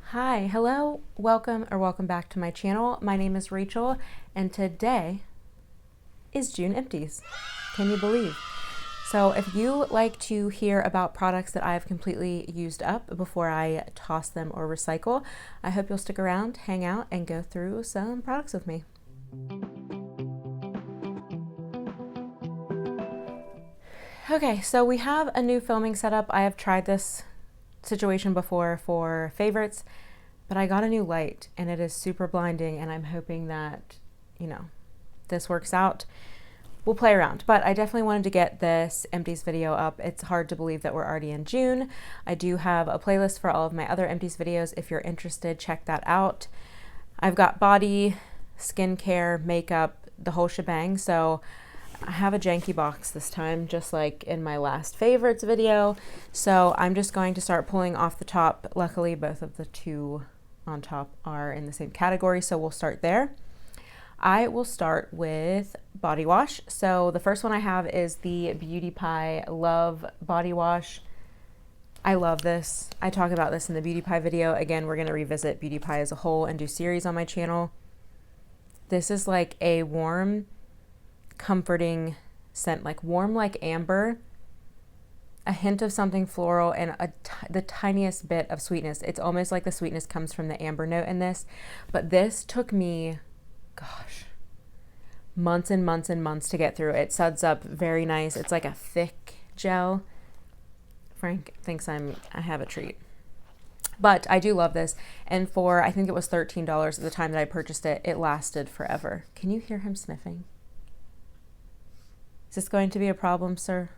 Hi, hello, welcome back to my channel. My name is Rachel and today is June empties. Can you believe? So if you like to hear about products that I've completely used up before I toss them or recycle, I hope you'll stick around, hang out, and go through some products with me. Okay, so we have a new filming setup. I have tried this situation before for favorites, but I got a new light and it is super blinding, and I'm hoping that, this works out. We'll play around, but I definitely wanted to get this empties video up. It's hard to believe that we're already in June. I do have a playlist for all of my other empties videos. If you're interested, check that out. I've got body, skincare, makeup, the whole shebang. So I have a janky box this time, just like in my last favorites video. So I'm just going to start pulling off the top. Luckily, both of the two on top are in the same category, so we'll start there. I will start with body wash. So the first one I have is the BeautyPie Love Body Wash. I love this. I talk about this in the BeautyPie video. Again, we're going to revisit BeautyPie as a whole and do series on my channel. This is like a warm, comforting scent, like warm like amber, a hint of something floral, and the tiniest bit of sweetness. It's almost like the sweetness comes from the amber note in this, but this took me, gosh, months and months and months to get through. It suds up very nice. It's like a thick gel. Frank thinks I have a treat. But I do love this, and for, I think it was $13 at the time that I purchased it, it lasted forever. Can you hear him sniffing? Is this going to be a problem, sir?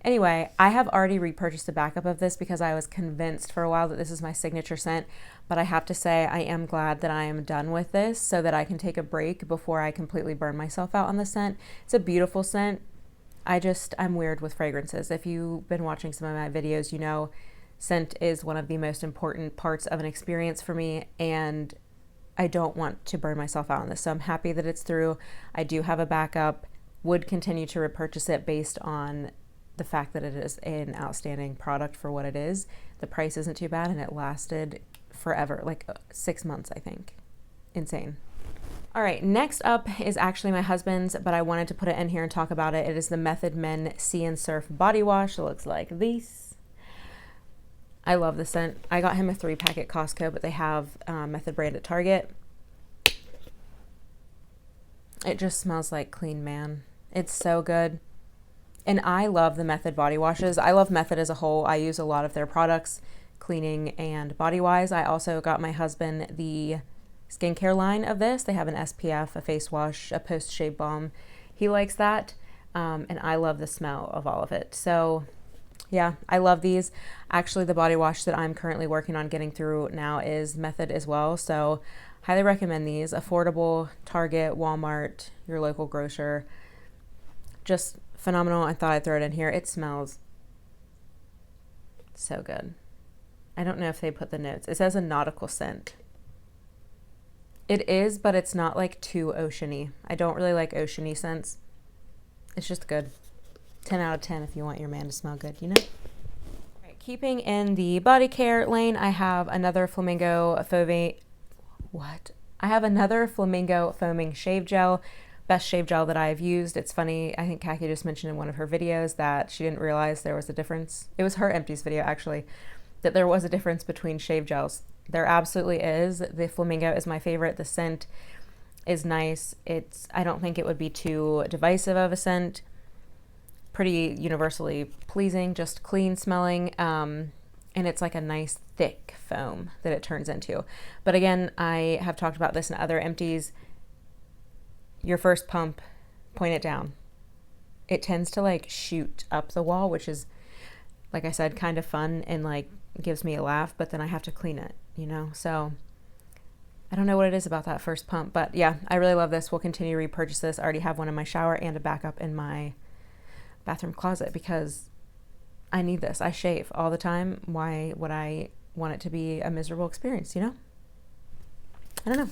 Anyway, I have already repurchased a backup of this because I was convinced for a while that this is my signature scent, but I have to say I am glad that I am done with this so that I can take a break before I completely burn myself out on the scent. It's a beautiful scent. I'm weird with fragrances. If you've been watching some of my videos, you know scent is one of the most important parts of an experience for me, and I don't want to burn myself out on this. So I'm happy that it's through. I do have a backup, would continue to repurchase it based on the fact that it is an outstanding product for what it is. The price isn't too bad, and it lasted forever, like 6 months, I think. Insane. All right, next up is actually my husband's, but I wanted to put it in here and talk about it. It is the Method Men Sea and Surf Body Wash. It looks like this. I love the scent. I got him a 3-pack at Costco, but they have Method brand at Target. It just smells like clean man. It's so good. And I love the Method body washes. I love Method as a whole. I use a lot of their products, cleaning and body-wise. I also got my husband the skincare line of this. They have an SPF, a face wash, a post-shave balm. He likes that, and I love the smell of all of it. So yeah, I love these. Actually, the body wash that I'm currently working on getting through now is Method as well. So highly recommend these. Affordable, Target, Walmart, your local grocer. Just phenomenal. I thought I'd throw it in here. It smells so good. I don't know if they put the notes. It says a nautical scent. It is, but it's not like too oceany. I don't really like oceany scents. It's just good. 10 out of 10 if you want your man to smell good, you know? All right, keeping in the body care lane, I have another Flamingo foaming foaming shave gel. Best shave gel that I've used. It's funny, I think Kaki just mentioned in one of her videos that she didn't realize there was a difference. It was her empties video actually, that there was a difference between shave gels. There absolutely is. The Flamingo is my favorite. The scent is nice. I don't think it would be too divisive of a scent. Pretty universally pleasing, just clean smelling. And it's like a nice thick foam that it turns into. But again, I have talked about this in other empties. Your first pump, point it down. It tends to like shoot up the wall, which is, like I said, kind of fun and like gives me a laugh, but then I have to clean it, you know? So I don't know what it is about that first pump, but yeah, I really love this. We'll continue to repurchase this. I already have one in my shower and a backup in my bathroom closet because I need this. I shave all the time. Why would I want it to be a miserable experience, you know? I don't know.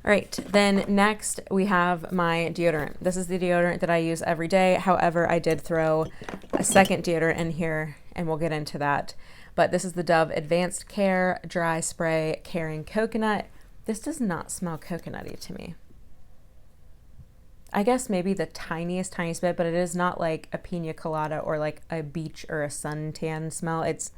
All right, then next we have my deodorant. This is the deodorant that I use every day. However, I did throw a second deodorant in here, and we'll get into that. But this is the Dove Advanced Care Dry Spray Caring Coconut. This does not smell coconutty to me. I guess maybe the tiniest bit, but it is not like a pina colada or like a beach or a suntan smell. It's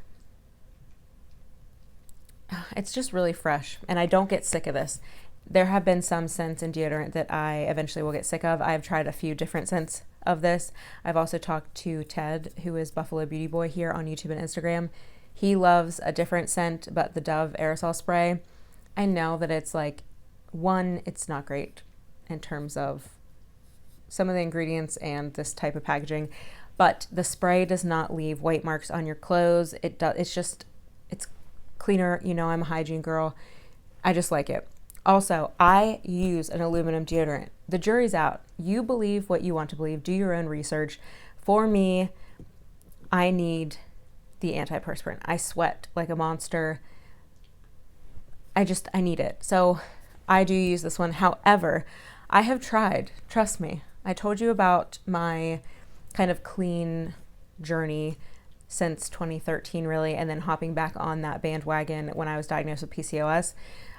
just really fresh, and I don't get sick of this. There have been some scents in deodorant that I eventually will get sick of. I've tried a few different scents of this. I've also talked to Ted, who is Buffalo Beauty Boy here on YouTube and Instagram. He loves a different scent, but the Dove aerosol spray, I know that it's like, one, it's not great in terms of some of the ingredients and this type of packaging, but the spray does not leave white marks on your clothes. It's cleaner. You know, I'm a hygiene girl. I just like it. Also, I use an aluminum deodorant. The jury's out. You believe what you want to believe. Do your own research. For me, I need the antiperspirant. I sweat like a monster. I need it. So I do use this one. However, I have tried, trust me, I told you about my kind of clean journey since 2013 really, and then hopping back on that bandwagon when I was diagnosed with PCOS.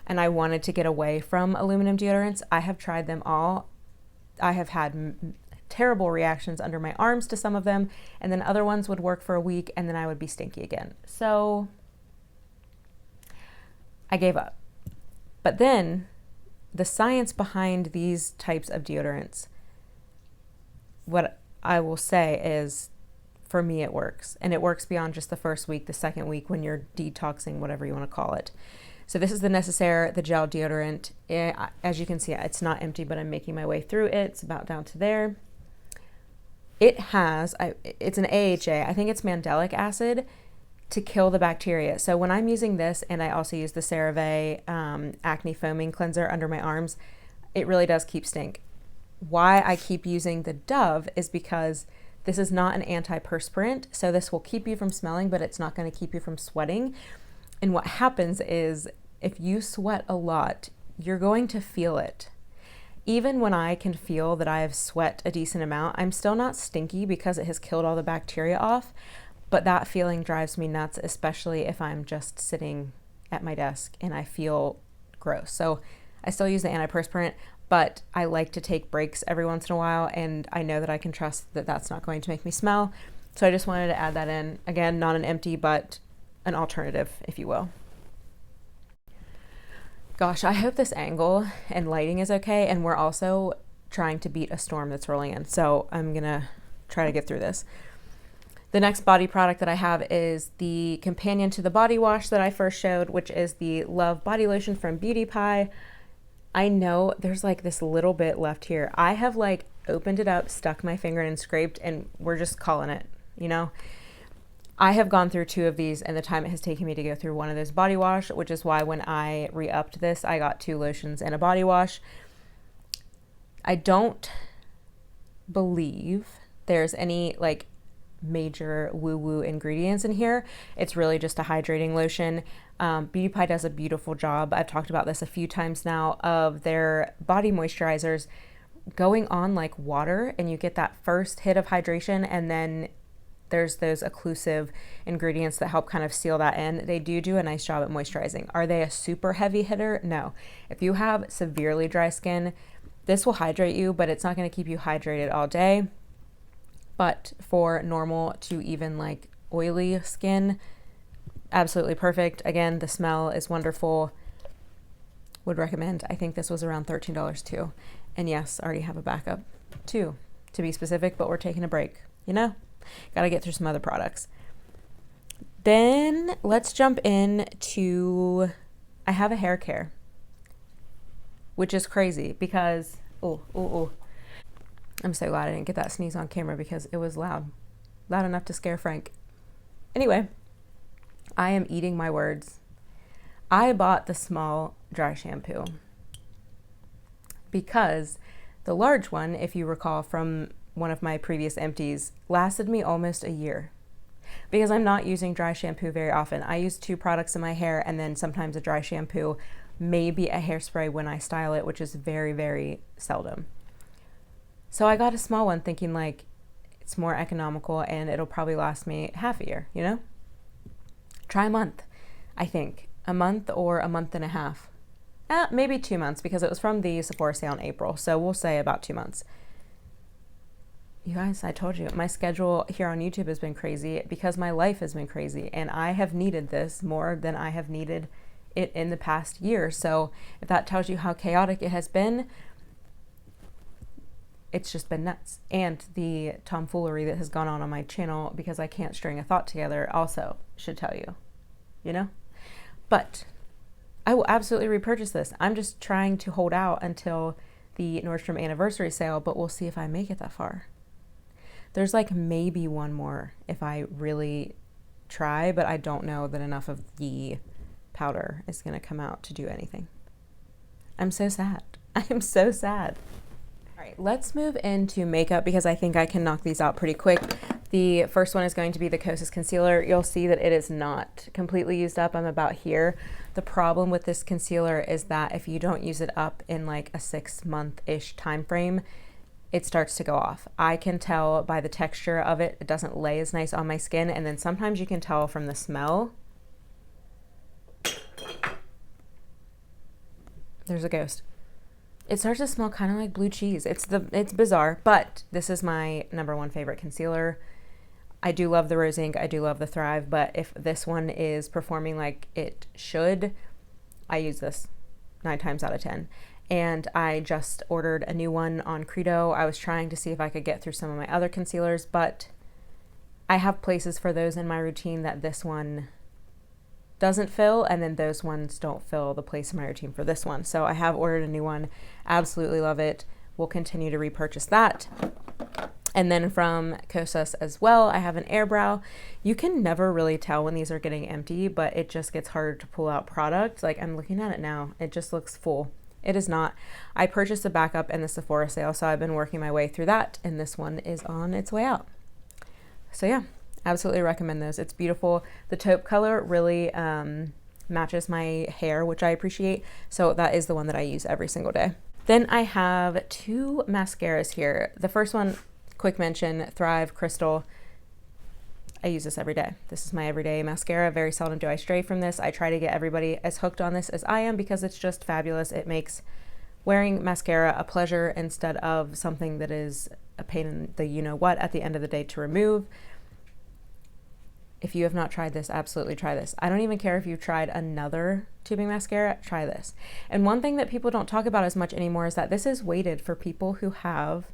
And I wanted to get away from aluminum deodorants. I have tried them all. I have had terrible reactions under my arms to some of them, and then other ones would work for a week and then I would be stinky again. So I gave up. But then the science behind these types of deodorants, what I will say is, for me, it works. And it works beyond just the first week, the second week when you're detoxing, whatever you want to call it. So this is the Necessaire, the gel deodorant. As you can see, it's not empty, but I'm making my way through it. It's about down to there. It has, it's an AHA, I think it's mandelic acid, to kill the bacteria. So when I'm using this, and I also use the CeraVe acne foaming cleanser under my arms, it really does keep stink. Why I keep using the Dove is because this is not an antiperspirant, so this will keep you from smelling, but it's not going to keep you from sweating. And what happens is, if you sweat a lot, you're going to feel it. Even when I can feel that I have sweat a decent amount, I'm still not stinky because it has killed all the bacteria off, but that feeling drives me nuts, especially if I'm just sitting at my desk and I feel gross. So I still use the antiperspirant, but I like to take breaks every once in a while, and I know that I can trust that that's not going to make me smell. So I just wanted to add that in. Again, not an empty, but an alternative, if you will. Gosh, I hope this angle and lighting is okay, and we're also trying to beat a storm that's rolling in, so I'm gonna try to get through this. The next body product that I have is the companion to the body wash that I first showed, which is the Love Body Lotion from BeautyPie. I know there's like this little bit left here. I have like opened it up, stuck my finger in and scraped, and we're just calling it, you know? I have gone through 2 of these, and the time it has taken me to go through one of those body wash, which is why when I re-upped this, I got 2 lotions and a body wash. I don't believe there's any like major woo-woo ingredients in here. It's really just a hydrating lotion. BeautyPie does a beautiful job. I've talked about this a few times now, of their body moisturizers going on like water, and you get that first hit of hydration, and then there's those occlusive ingredients that help kind of seal that in. They do a nice job at moisturizing. Are they a super heavy hitter? No. If you have severely dry skin, this will hydrate you, but it's not going to keep you hydrated all day. But for normal to even like oily skin, absolutely perfect. Again, the smell is wonderful. Would recommend. I think this was around $13 too. And yes, I already have a backup too, to be specific, but we're taking a break, you know? Got to get through some other products. Then let's jump in to, I have a hair care, which is crazy because, I'm so glad I didn't get that sneeze on camera because it was loud enough to scare Frank. Anyway, I am eating my words. I bought the small dry shampoo because the large one, if you recall from one of my previous empties, lasted me almost a year because I'm not using dry shampoo very often. I use 2 products in my hair and then sometimes a dry shampoo maybe a hairspray when I style it, which is very, very seldom. So I got a small one thinking like it's more economical and it'll probably last me half a year, you know? Try a month, I think. A month or a month and a half. Maybe 2 months because it was from the Sephora sale in April. So we'll say about 2 months. You guys, I told you, my schedule here on YouTube has been crazy because my life has been crazy and I have needed this more than I have needed it in the past year. So if that tells you how chaotic it has been, it's just been nuts. And the tomfoolery that has gone on my channel because I can't string a thought together also should tell you, you know? But I will absolutely repurchase this. I'm just trying to hold out until the Nordstrom anniversary sale, but we'll see if I make it that far. There's like maybe one more if I really try, but I don't know that enough of the powder is going to come out to do anything. I'm so sad. I am so sad. All right, let's move into makeup because I think I can knock these out pretty quick. The first one is going to be the COSSIS Concealer. You'll see that it is not completely used up. I'm about here. The problem with this concealer is that if you don't use it up in like a 6-month-ish time frame, it starts to go off. I can tell by the texture of it. It doesn't lay as nice on my skin. And then sometimes you can tell from the smell. There's a ghost. It starts to smell kind of like blue cheese. It's bizarre, but this is my #1 favorite concealer. I do love the Rose Inc. I do love the Thrive, but if this one is performing like it should, I use this 9 times out of 10. And I just ordered a new one on Credo. I was trying to see if I could get through some of my other concealers, but I have places for those in my routine that this one doesn't fill, and then those ones don't fill the place in my routine for this one. So I have ordered a new one. Absolutely love it. We'll continue to repurchase that. And then from Kosas as well, I have an Airbrow. You can never really tell when these are getting empty, but it just gets harder to pull out product. Like I'm looking at it now, it just looks full. It is not. I purchased a backup in the Sephora sale, so I've been working my way through that, and this one is on its way out. So yeah, absolutely recommend those. It's beautiful. The taupe color really matches my hair, which I appreciate. So that is the one that I use every single day. Then I have 2 mascaras here. The first one, quick mention, Thrive Crystal. I use this every day. This is my everyday mascara. Very seldom do I stray from this. I try to get everybody as hooked on this as I am because it's just fabulous. It makes wearing mascara a pleasure instead of something that is a pain in the you-know-what at the end of the day to remove. If you have not tried this, absolutely try this. I don't even care if you've tried another tubing mascara, try this. And one thing that people don't talk about as much anymore is that this is weighted for people who have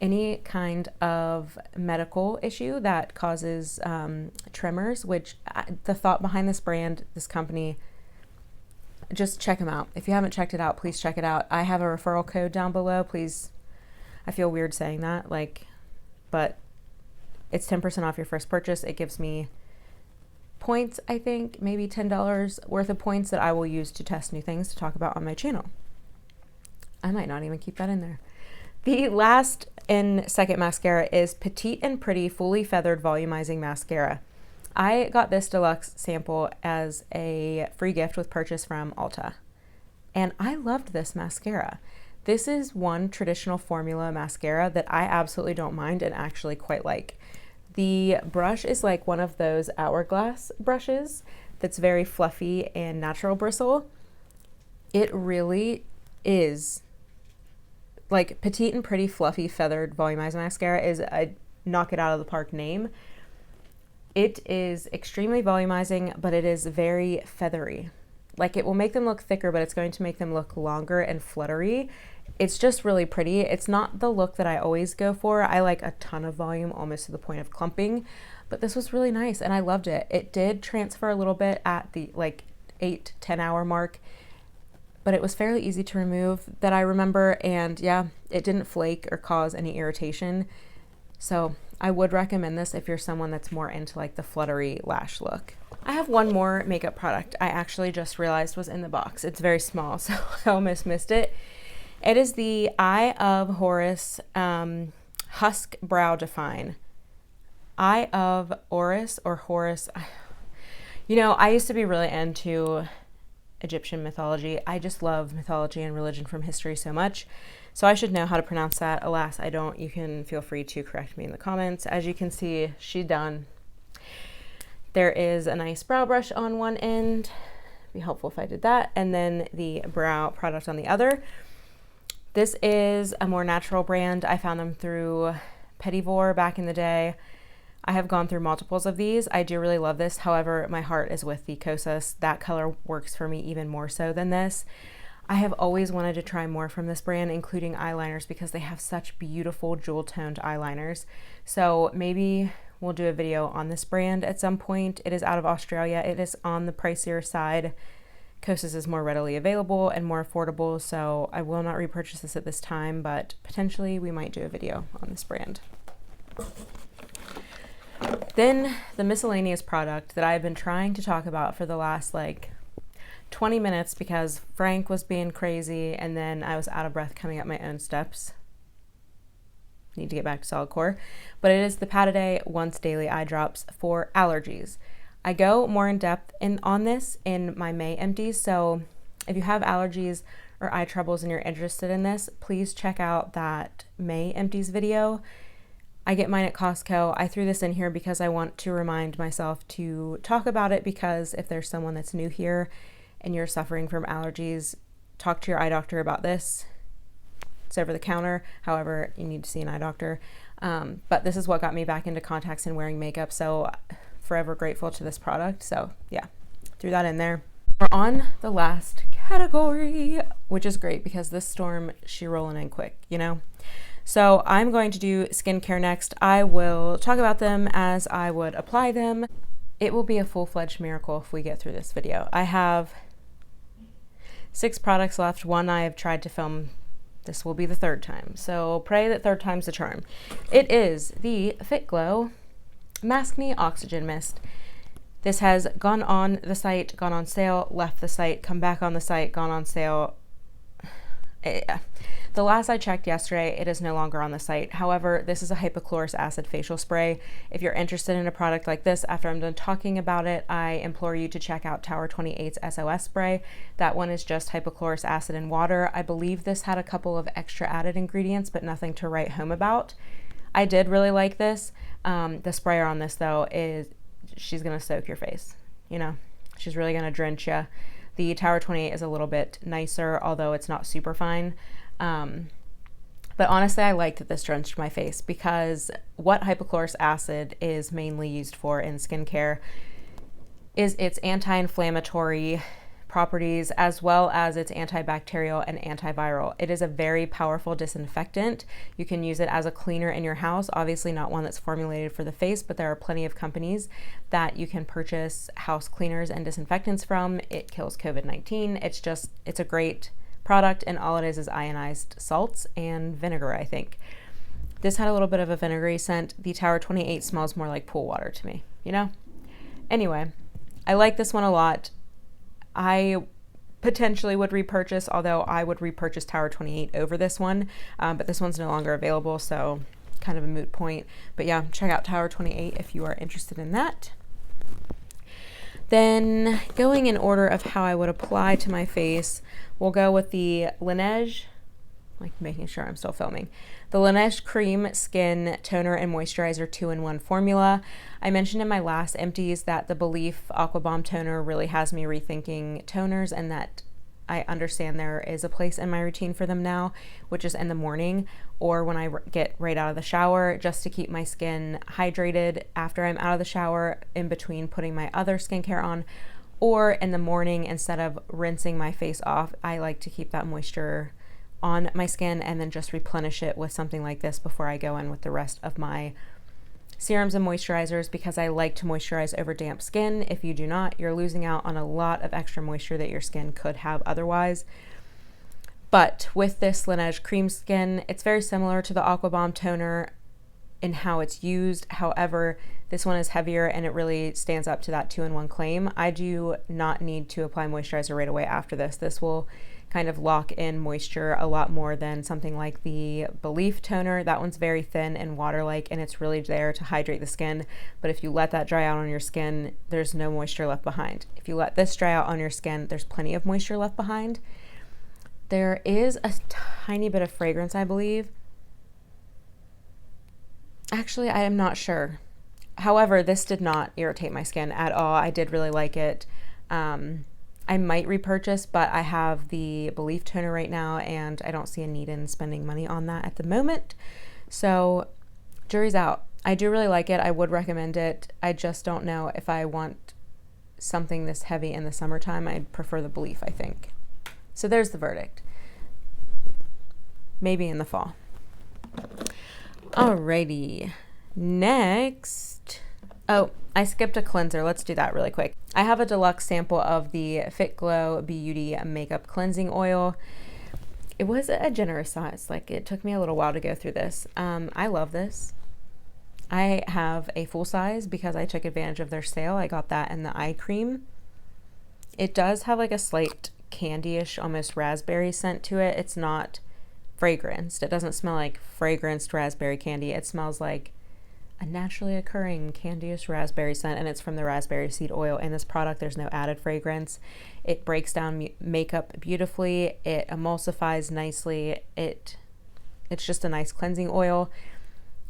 any kind of medical issue that causes tremors, which the thought behind this brand, this company, just check them out. If you haven't checked it out, please check it out. I have a referral code down below. Please, I feel weird saying that, but it's 10% off your first purchase. It gives me points, I think, maybe $10 worth of points that I will use to test new things to talk about on my channel. I might not even keep that in there. The last and second mascara is Petite and Pretty Fully Feathered Volumizing Mascara. I got this deluxe sample as a free gift with purchase from Ulta, and I loved this mascara. This is one traditional formula mascara that I absolutely don't mind and actually quite like. The brush is like one of those hourglass brushes that's very fluffy and natural bristle. It really is like Petite and Pretty Fluffy Feathered Volumizing Mascara is a knock it out of the park name. It is extremely volumizing, but it is very feathery. Like it will make them look thicker, but it's going to make them look longer and fluttery. It's just really pretty. It's not the look that I always go for. I like a ton of volume, almost to the point of clumping, but this was really nice and I loved it. It did transfer a little bit at the 8-10 hour mark, but it was fairly easy to remove that I remember, and yeah, it didn't flake or cause any irritation. So I would recommend this if you're someone that's more into like the fluttery lash look. I have one more makeup product I actually just realized was in the box. It's very small, so I almost missed it. It is the Eye of Horus Husk Brow Define. Eye of Horus or Horus. You know, I used to be really into Egyptian mythology. I just love mythology and religion from history so much. So I should know how to pronounce that. Alas, I don't. You can feel free to correct me in the comments. As you can see, she's done. There is a nice brow brush on one end. Be helpful if I did that. And then the brow product on the other. This is a more natural brand. I found them through Petite back in the day. I have gone through multiples of these. I do really love this. However, my heart is with the COSSIS. That color works for me even more so than this. I have always wanted to try more from this brand, including eyeliners, because they have such beautiful jewel toned eyeliners. So maybe we'll do a video on this brand at some point. It is out of Australia. It is on the pricier side. COSSIS is more readily available and more affordable, so I will not repurchase this at this time, but potentially we might do a video on this brand. Then the miscellaneous product that I've been trying to talk about for the last like 20 minutes because Frank was being crazy and then I was out of breath coming up my own steps. Need to get back to solid core. But it is the Pataday Once Daily Eye Drops for allergies. I go more in depth on this in my May empties, so if you have allergies or eye troubles and you're interested in this, please check out that May empties video. I get mine at Costco. I threw this in here because I want to remind myself to talk about it, because if there's someone that's new here and you're suffering from allergies, talk to your eye doctor about this. It's over the counter. However, you need to see an eye doctor. But this is what got me back into contacts and wearing makeup. So forever grateful to this product. So yeah, threw that in there. We're on the last category, which is great because this storm, she rolling in quick, you know? So I'm going to do skincare next. I will talk about them as I would apply them. It will be a full-fledged miracle if we get through this video. I have 6 products left. One I have tried to film. This will be the 3rd time. So pray that 3rd time's the charm. It is the Fitglow Maskne Oxygen Mist. This has gone on the site, gone on sale, left the site, come back on the site, gone on sale. The last I checked yesterday, it is no longer on the site. However, this is a hypochlorous acid facial spray. If you're interested in a product like this, after I'm done talking about it, I implore you to check out Tower28's SOS Spray. That one is just hypochlorous acid and water. I believe this had a couple of extra added ingredients, but nothing to write home about. I did really like this. The sprayer on this though she's gonna soak your face. You know, she's really gonna drench you. The Tower28 is a little bit nicer, although it's not super fine. But honestly, I like that this drenched my face, because what hypochlorous acid is mainly used for in skincare is its anti-inflammatory properties, as well as its antibacterial and antiviral. It is a very powerful disinfectant. You can use it as a cleaner in your house, obviously not one that's formulated for the face, but there are plenty of companies that you can purchase house cleaners and disinfectants from. It kills COVID-19. It's a great product, and all it is ionized salts and vinegar, I think. This had a little bit of a vinegary scent. The Tower28 smells more like pool water to me, you know? Anyway, I like this one a lot. I potentially would repurchase, although I would repurchase Tower28 over this one, but this one's no longer available, so kind of a moot point. But yeah, check out Tower28 if you are interested in that. Then going in order of how I would apply to my face, we'll go with the Laneige, like making sure I'm still filming. The Laneige Cream Skin Toner and Moisturizer 2-in-1 formula. I mentioned in my last empties that the Belief Aqua Bomb Toner really has me rethinking toners, and that I understand there is a place in my routine for them now, which is in the morning or when I get right out of the shower, just to keep my skin hydrated after I'm out of the shower, in between putting my other skincare on, or in the morning instead of rinsing my face off. I like to keep that moisture on my skin and then just replenish it with something like this before I go in with the rest of my serums and moisturizers, because I like to moisturize over damp skin. If you do not, you're losing out on a lot of extra moisture that your skin could have otherwise. But with this Laneige Cream Skin, it's very similar to the Aqua Bomb Toner in how it's used. However, this one is heavier and it really stands up to that 2-in-1 claim. I do not need to apply moisturizer right away after this. This will kind of lock in moisture a lot more than something like the Belif toner. That one's very thin and water-like, and it's really there to hydrate the skin. But if you let that dry out on your skin, there's no moisture left behind. If you let this dry out on your skin, there's plenty of moisture left behind. There is a tiny bit of fragrance, I believe. Actually, I am not sure. However, this did not irritate my skin at all. I did really like it. I might repurchase, but I have the Belif toner right now, and I don't see a need in spending money on that at the moment. So jury's out. I do really like it. I would recommend it. I just don't know if I want something this heavy in the summertime. I'd prefer the Belif, I think. So there's the verdict. Maybe in the fall. Alrighty. Next. Oh, I skipped a cleanser. Let's do that really quick. I have a deluxe sample of the Fitglow Beauty Makeup Cleansing Oil. It was a generous size. Like, it took me a little while to go through this. I love this. I have a full size because I took advantage of their sale. I got that and the eye cream. It does have like a slight candy-ish, almost raspberry scent to it. It's not fragranced. It doesn't smell like fragranced raspberry candy. It smells like a naturally occurring candy-ish raspberry scent, and it's from the raspberry seed oil. In this product, there's no added fragrance. It breaks down makeup beautifully. It emulsifies nicely. It's just a nice cleansing oil.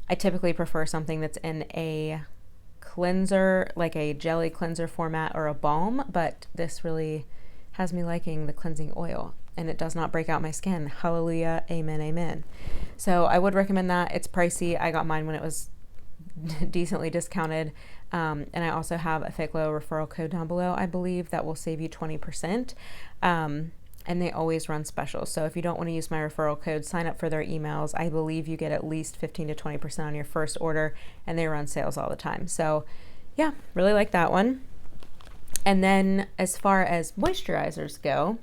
I typically prefer something that's in a cleanser, like a jelly cleanser format or a balm, but this really has me liking the cleansing oil, and it does not break out my skin. Hallelujah, amen, amen. So I would recommend that. It's pricey. I got mine when it was decently discounted, and I also have a Fitglow referral code down below, I believe, that will save you 20%, and they always run specials. So if you don't want to use my referral code, sign up for their emails. I believe you get at least 15 to 20% on your first order, and they run sales all the time. So yeah, really like that one. And then as far as moisturizers go,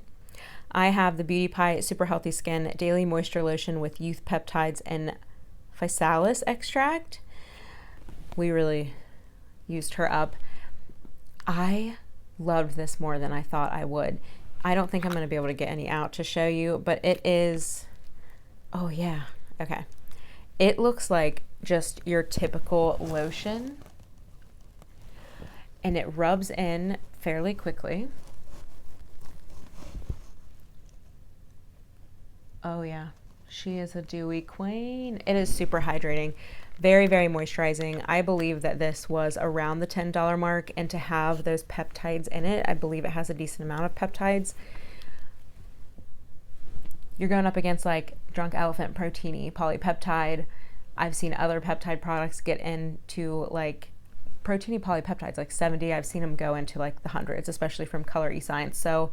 I have the BeautyPie Super Healthy Skin Daily Moisture Lotion with Youth Peptides and Physalis Extract. We really used her up. I loved this more than I thought I would. I don't think I'm going to be able to get any out to show you, but it is, oh yeah, okay. It looks like just your typical lotion, and it rubs in fairly quickly. Oh yeah, she is a dewy queen. It is super hydrating. Very, very moisturizing. I believe that this was around the $10 mark, and to have those peptides in it, I believe it has a decent amount of peptides. You're going up against like Drunk Elephant Protini, polypeptide. I've seen other peptide products get into like Protini polypeptides, like 70. I've seen them go into like the hundreds, especially from Color eScience. So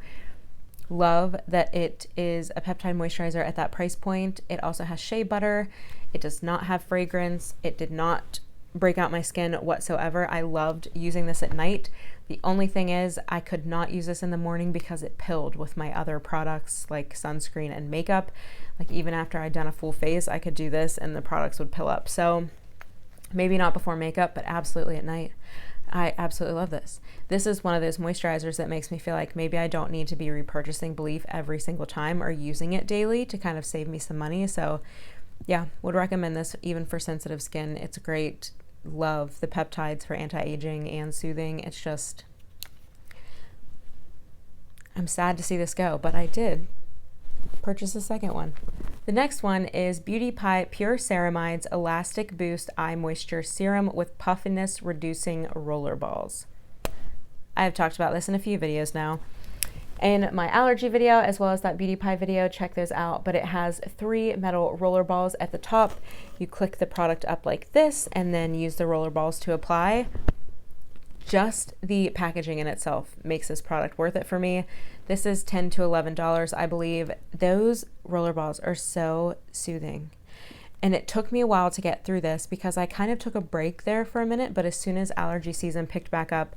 love that it is a peptide moisturizer at that price point. It also has shea butter. It does not have fragrance. It did not break out my skin whatsoever. I loved using this at night. The only thing is I could not use this in the morning because it pilled with my other products like sunscreen and makeup. Like even after I'd done a full face, I could do this and the products would pill up. So maybe not before makeup, but absolutely at night. I absolutely love this. This is one of those moisturizers that makes me feel like maybe I don't need to be repurchasing Belif every single time or using it daily to kind of save me some money. So yeah, would recommend this even for sensitive skin. It's great. Love the peptides for anti-aging and soothing. It's just, I'm sad to see this go, but I did purchase a second one. The next one is BeautyPie Pure Ceramides Elastic Boost Eye Moisture Serum with Puffiness Reducing Roller Balls. I have talked about this in a few videos now. In my allergy video, as well as that BeautyPie video, check those out. But it has 3 metal roller balls at the top. You click the product up like this and then use the roller balls to apply. Just the packaging in itself makes this product worth it for me. This is $10 to $11, I believe. Those roller balls are so soothing. And it took me a while to get through this because I kind of took a break there for a minute, but as soon as allergy season picked back up,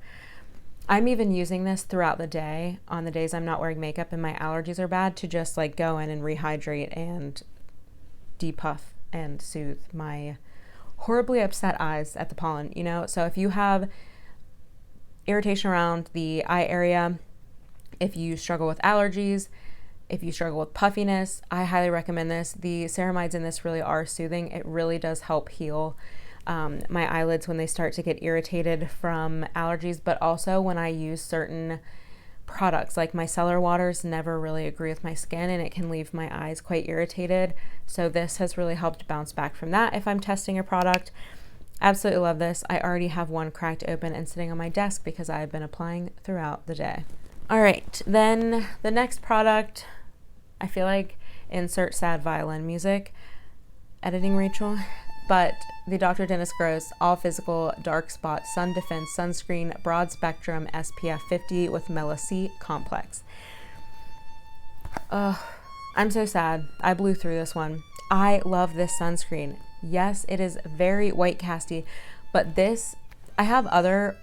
I'm even using this throughout the day on the days I'm not wearing makeup and my allergies are bad to just like go in and rehydrate and depuff and soothe my horribly upset eyes at the pollen, you know? So if you have irritation around the eye area, if you struggle with allergies, If you struggle with puffiness, I highly recommend this. The ceramides in this really are soothing. It really does help heal my eyelids when they start to get irritated from allergies, but also when I use certain products. Like micellar waters never really agree with my skin, and it can leave my eyes quite irritated. So this has really helped bounce back from that if I'm testing a product. Absolutely love this. I already have one cracked open and sitting on my desk because I've been applying throughout the day. All right, then the next product, I feel like insert sad violin music, editing Rachel, but the Dr. Dennis Gross All Physical Dark Spot Sun Defense Sunscreen Broad Spectrum SPF 50 with Mela C Complex. I'm so sad. I blew through this one. I love this sunscreen. Yes, it is very white casty, but this, I have other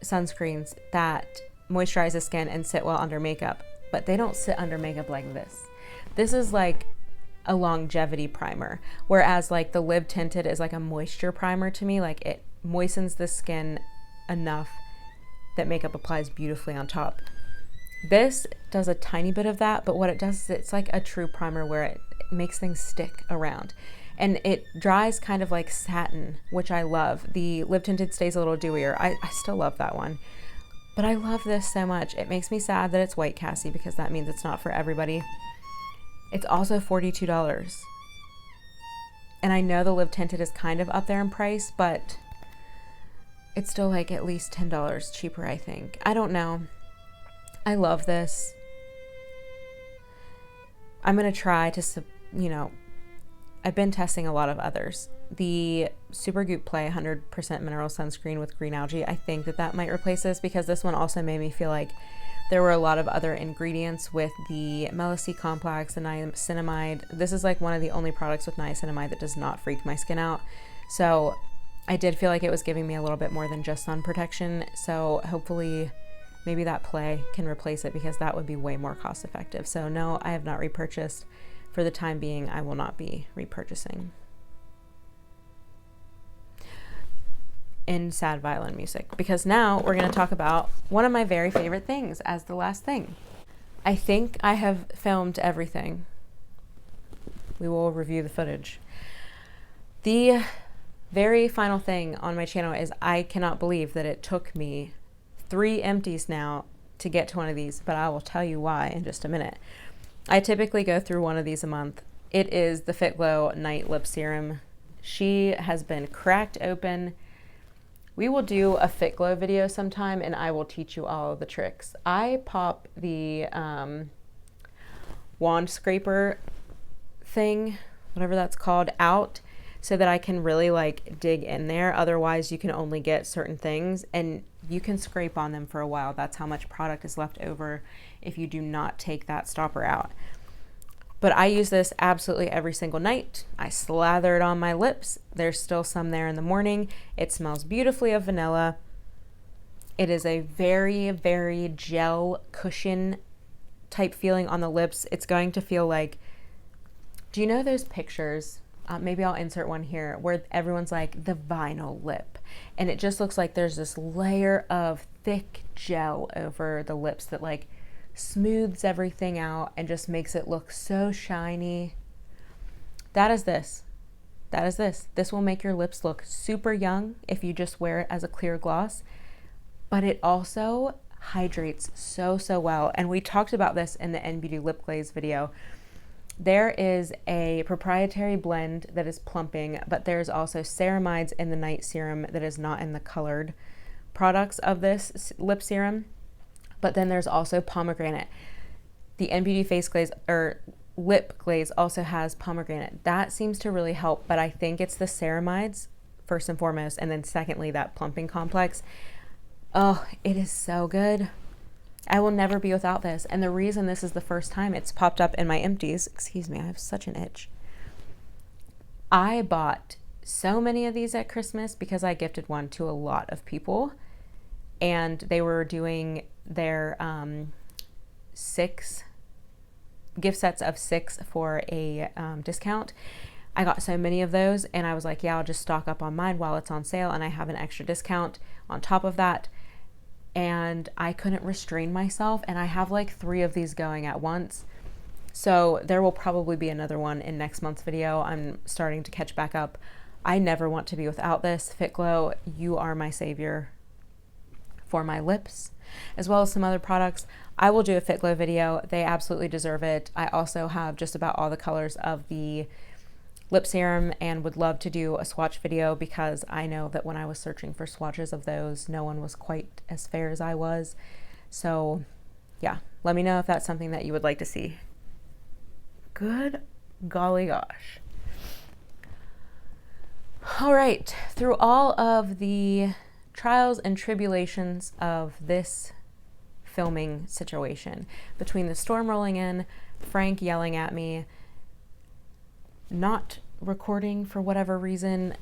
sunscreens that moisturize the skin and sit well under makeup, but they don't sit under makeup like this. This is like a longevity primer, whereas like the Live Tinted is like a moisture primer to me. Like it moistens the skin enough that makeup applies beautifully on top. This does a tiny bit of that, but what it does is it's like a true primer where it makes things stick around. And it dries kind of like satin, which I love. The Live Tinted stays a little dewier. I still love that one. But I love this so much. It makes me sad that it's white casty because that means it's not for everybody. It's also $42. And I know the Live Tinted is kind of up there in price, but it's still like at least $10 cheaper, I think. I don't know. I love this. I'm going to try to, you know, I've been testing a lot of others. The Supergoop Play 100% mineral sunscreen with green algae, I think that might replace this because this one also made me feel like there were a lot of other ingredients with the Mela C Complex, the niacinamide. This is like one of the only products with niacinamide that does not freak my skin out. So I did feel like it was giving me a little bit more than just sun protection. So hopefully maybe that Play can replace it because that would be way more cost effective. So no, I have not repurchased. For the time being, I will not be repurchasing. In sad violin music, because now we're going to talk about one of my very favorite things as the last thing. I think I have filmed everything. We will review the footage. The very final thing on my channel is I cannot believe that it took me 3 empties now to get to one of these, but I will tell you why in just a minute. I typically go through one of these a month. It is the Fitglow Night Lip Serum. She has been cracked open. We will do a Fitglow video sometime and I will teach you all of the tricks. I pop the wand scraper thing, whatever that's called, out so that I can really like dig in there. Otherwise you can only get certain things and you can scrape on them for a while. That's how much product is left over if you do not take that stopper out. But I use this absolutely every single night. I slather it on my lips. There's still some there in the morning. It smells beautifully of vanilla. It is a very, very gel cushion type feeling on the lips. It's going to feel like, do you know those pictures? Maybe I'll insert one here where everyone's like the vinyl lip. And it just looks like there's this layer of thick gel over the lips that like smooths everything out and just makes it look so shiny. That is this. That is this. This will make your lips look super young if you just wear it as a clear gloss. But it also hydrates so, so well. And we talked about this in the N-Beauty Lip Glaze video. There is a proprietary blend that is plumping, but there's also ceramides in the night serum that is not in the colored products of this lip serum. But then there's also pomegranate. The N-Beauty face glaze or lip glaze also has pomegranate. That seems to really help, but I think it's the ceramides first and foremost, and then secondly, that plumping complex. Oh, it is so good. I will never be without this. And the reason this is the first time it's popped up in my empties, excuse me, I have such an itch. I bought so many of these at Christmas because I gifted one to a lot of people and they were doing their 6 gift sets of 6 for a discount. I got so many of those and I was like, yeah, I'll just stock up on mine while it's on sale and I have an extra discount on top of that. And I couldn't restrain myself and I have like 3 of these going at once So there will probably be another one in next month's video. I'm starting to catch back up. I never want to be without this. Fitglow, you are my savior for my lips, as well as some other products. I will do a Fitglow video. They absolutely deserve it. I also have just about all the colors of the lip serum and would love to do a swatch video, because I know that when I was searching for swatches of those, no one was quite as fair as I was. So yeah, let me know if that's something that you would like to see. Good golly gosh. All right, through all of the trials and tribulations of this filming situation, between the storm rolling in, Frank yelling at me, not recording for whatever reason,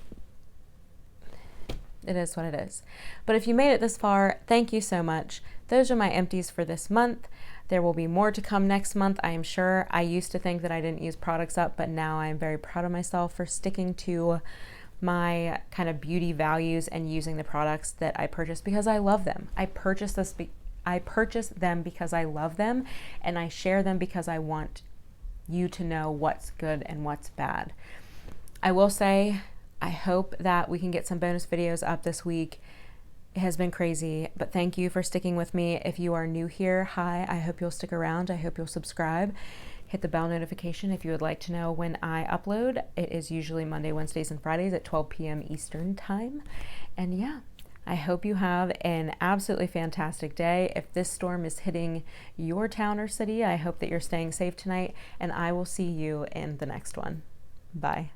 it is what it is. But if you made it this far, thank you so much. Those are my empties for this month. There will be more to come next month, I am sure. I used to think that I didn't use products up, but now I am very proud of myself for sticking to my kind of beauty values and using the products that I purchased because I love them. I purchase them because I love them, and I share them because I want you to know what's good and what's bad. I will say, I hope that we can get some bonus videos up this week. It has been crazy, but thank you for sticking with me. If you are new here, hi, I hope you'll stick around. I hope you'll subscribe. Hit the bell notification if you would like to know when I upload. It is usually Monday, Wednesdays, and Fridays at 12 p.m. Eastern time. And yeah, I hope you have an absolutely fantastic day. If this storm is hitting your town or city, I hope that you're staying safe tonight, and I will see you in the next one. Bye.